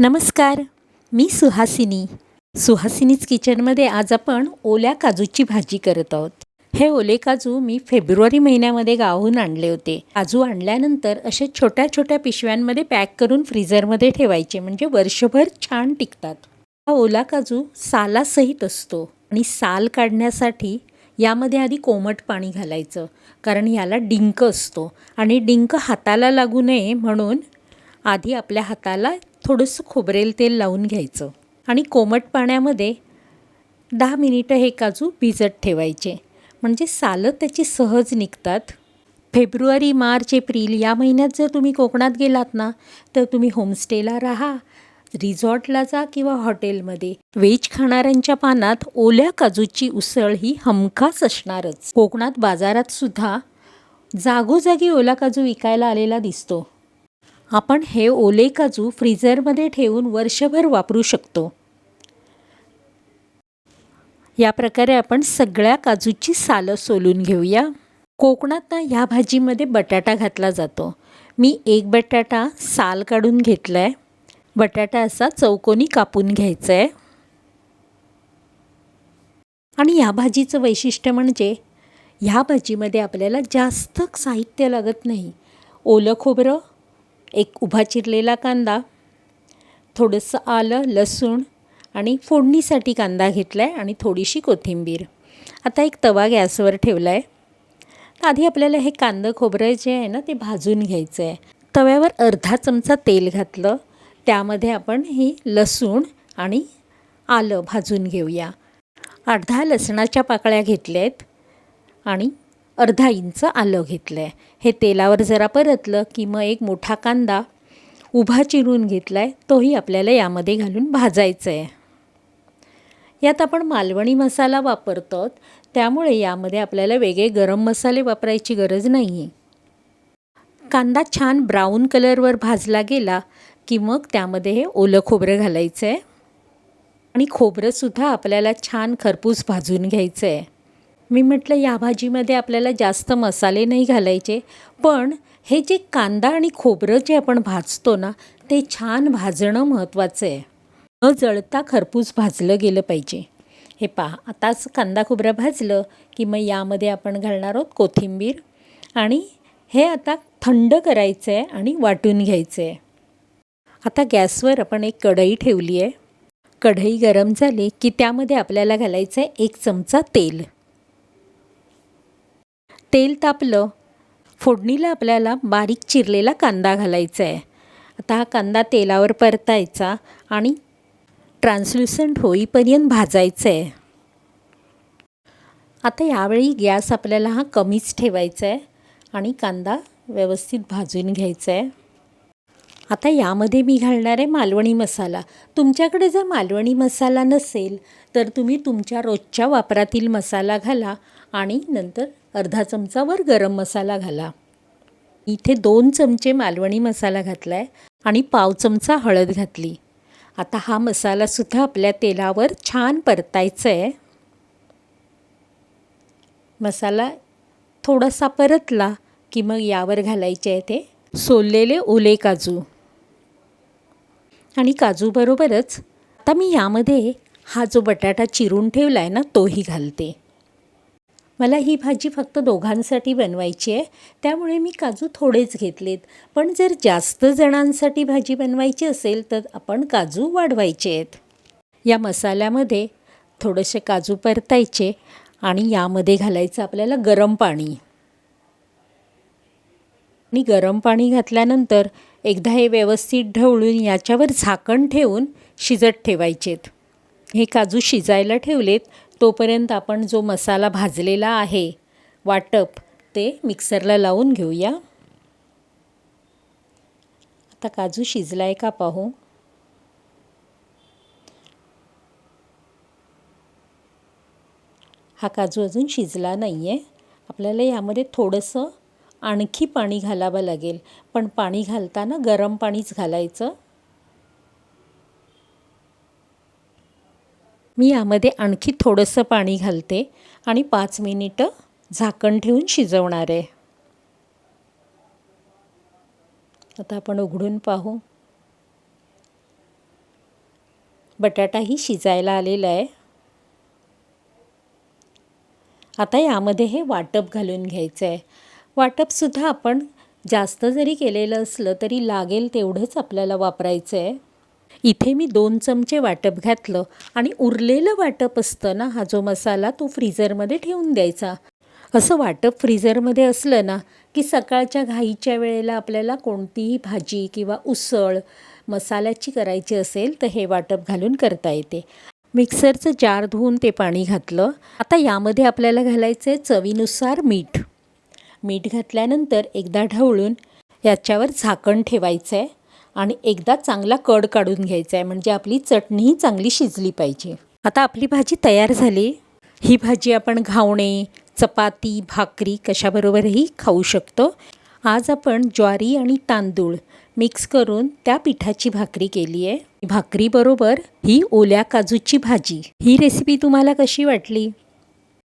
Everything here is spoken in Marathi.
नमस्कार, मी सुहासिनीच किचनमध्ये आज आपण ओल्या काजूची भाजी करत आहोत. हे ओले काजू मी फेब्रुवारी महिन्यामध्ये गावाहून आणले होते. काजू आणल्यानंतर असे छोट्या छोट्या पिशव्यांमध्ये पॅक करून फ्रीझरमध्ये ठेवायचे, म्हणजे वर्षभर छान टिकतात. हा ओला काजू सालासहित असतो आणि साल काढण्यासाठी यामध्ये आधी कोमट पाणी घालायचं, कारण याला डिंक असतो आणि डिंक हाताला लागू नये म्हणून आधी आपल्या हाताला थोडंसं खोबरेल तेल लावून घ्यायचं आणि कोमट पाण्यामध्ये 10 मिनिटं हे काजू भिजत ठेवायचे, म्हणजे सालं त्याची सहज निघतात. फेब्रुवारी, मार्च, एप्रिल या महिन्यात जर तुम्ही कोकणात गेलात ना, तर तुम्ही होमस्टेला राहा, रिसॉर्टला जा किंवा हॉटेलमध्ये, व्हेज खाणाऱ्यांच्या पानात ओल्या काजूची उसळ ही हमखास असणारच. कोकणात बाजारात सुद्धा जागोजागी ओला काजू विकायला आलेला दिसतो. आपण हे ओले काजू फ्रीझरमध्ये ठेवून वर्षभर वापरू शकतो. या प्रकारे आपण सगळ्या काजूची सालं सोलून घेऊया. कोकणात ना ह्या भाजीमध्ये बटाटा घातला जातो. मी एक बटाटा साल काढून घेतला आहे. बटाटा असा चौकोनी कापून घ्यायचा आहे. आणि या भाजीचं वैशिष्ट्य म्हणजे ह्या भाजीमध्ये आपल्याला जास्त साहित्य लागत नाही. ओलं खोबरं, एक उभा चिरलेला कांदा, थोडंसं आलं, लसूण आणि फोडणीसाठी कांदा घेतला आहे आणि थोडीशी कोथिंबीर. आता एक तवा गॅसवर ठेवला आहे. आधी आपल्याला हे कांदा खोबरं जे आहे ना ते भाजून घ्यायचं आहे. तव्यावर अर्धा चमचा तेल घातलं, त्यामध्ये आपण ही लसूण आणि आलं भाजून घेऊया. अर्धा लसणाच्या पाकळ्या घेतल्या आहेत आणि अर्धा इंच आलं घेतलं आहे. हे तेलावर जरा परतलं की मग एक मोठा कांदा उभा चिरून घेतला आहे, तोही आपल्याला यामध्ये घालून भाजायचं आहे. यात आपण मालवणी मसाला वापरतो, त्यामुळे यामध्ये आपल्याला वेगळे गरम मसाले वापरायची गरज नाही आहे. कांदा छान ब्राऊन कलरवर भाजला गेला की मग त्यामध्ये हे ओलं खोबरं घालायचं आहे आणि खोबरंसुद्धा आपल्याला छान खरपूस भाजून घ्यायचं आहे. मी म्हटलं या भाजीमध्ये आपल्याला जास्त मसाले नाही घालायचे, पण हे जे कांदा आणि खोबरं जे आपण भाजतो ना, ते छान भाजणं महत्त्वाचं आहे. न जळता खरपूस भाजलं गेलं पाहिजे. हे पहा, आताच कांदा खोबरं भाजलं की मग यामध्ये आपण घालणार आहोत कोथिंबीर आणि हे आता थंड करायचं आहे आणि वाटून घ्यायचं आहे. आता गॅसवर आपण एक कढई ठेवली आहे. कढई गरम झाली की त्यामध्ये आपल्याला घालायचं आहे 1 चमचा तेल. तेल तापलं, फोडणीला आपल्याला बारीक चिरलेला कांदा घालायचा आहे. आता हा कांदा तेलावर परतायचा आणि ट्रान्सल्युसंट होईपर्यंत भाजायचं आहे. आता यावेळी गॅस आपल्याला हा कमीच ठेवायचा आहे आणि कांदा व्यवस्थित भाजून घ्यायचा आहे. आता यामध्ये मी घालणार आहे मालवणी मसाला. तुमच्याकडे जर मालवणी मसाला नसेल तर तुम्ही तुमच्या रोजच्या वापरातील मसाला घाला आणि नंतर अर्धा चमचावर गरम मसाला घाला. इथे 2 चमचे मालवणी मसाला घातला आहे आणि पाव चमचा हळद घातली. आता हा मसालासुद्धा आपल्या तेलावर छान परतायचा आहे. मसाला थोडासा परतला की मग यावर घालायचे आहे ते सोललेले ओले काजू आणि काजूबरोबरच आता मी यामध्ये हा जो बटाटा चिरून ठेवला आहे ना तोही घालते. मला ही भाजी फक्त दोघांसाठी बनवायची आहे, त्यामुळे मी काजू थोडेच घेतलेत. पण जर जास्त जणांसाठी भाजी बनवायची असेल तर आपण काजू वाढवायचे आहेत. या मसाल्यामध्ये थोडेसे काजू परतायचे आणि यामध्ये घालायचं आपल्याला गरम पाणी. आणि गरम पाणी घातल्यानंतर एकदा हे व्यवस्थित ढवळून याच्यावर झाकण ठेवून शिजत ठेवायचेत. हे काजू शिजायला ठेवलेत तोपर्यंत आपण जो मसाला भाजलेला आहे वाटप ते मिक्सरला लावून घेऊया. आता काजू शिजला आहे का पाहू. हा काजू अजून शिजला नाही आहे. आपल्याला यामध्ये थोडंसं आणखी पाणी घालावं लागेल, पण पाणी घालताना गरम पाणीच घालायचं. मी यामध्ये आणखी थोडंसं पाणी घालते आणि 5 मिनिटं झाकण ठेवून शिजवणार आहे. आता आपण उघडून पाहू. बटाटाही शिजायला आलेला आहे. आता यामध्ये हे वाटप घालून घ्यायचं आहे. वाटपसुद्धा आपण जास्त जरी केलेलं असलं तरी लागेल तेवढंच आपल्याला वापरायचं आहे. इथे मी 2 चमचे वाटप घातलं आणि उरलेलं वाटप असतं ना, हा जो मसाला तो फ्रीझरमध्ये ठेवून द्यायचा. असं वाटप फ्रीझरमध्ये असलं ना की सकाळच्या घाईच्या वेळेला आपल्याला कोणतीही भाजी किंवा उसळ मसाल्याची करायची असेल तर हे वाटप घालून करता येते. मिक्सरचं जार धुवून ते पाणी घातलं. आता यामध्ये आपल्याला घालायचं आहे चवीनुसार मीठ. मीठ घातल्यानंतर एकदा ढवळून याच्यावर झाकण ठेवायचं आहे आणि एकदा चांगला कड काढून घ्यायचा आहे, म्हणजे आपली चटणीही चांगली शिजली पाहिजे. आता आपली भाजी तयार झाली. ही भाजी आपण घावणे, चपाती, भाकरी कशाबरोबरही खाऊ शकतो. आज आपण ज्वारी आणि तांदूळ मिक्स करून त्या पिठाची भाकरी केली आहे. भाकरीबरोबर ही ओल्या काजूची भाजी. ही रेसिपी तुम्हाला कशी वाटली?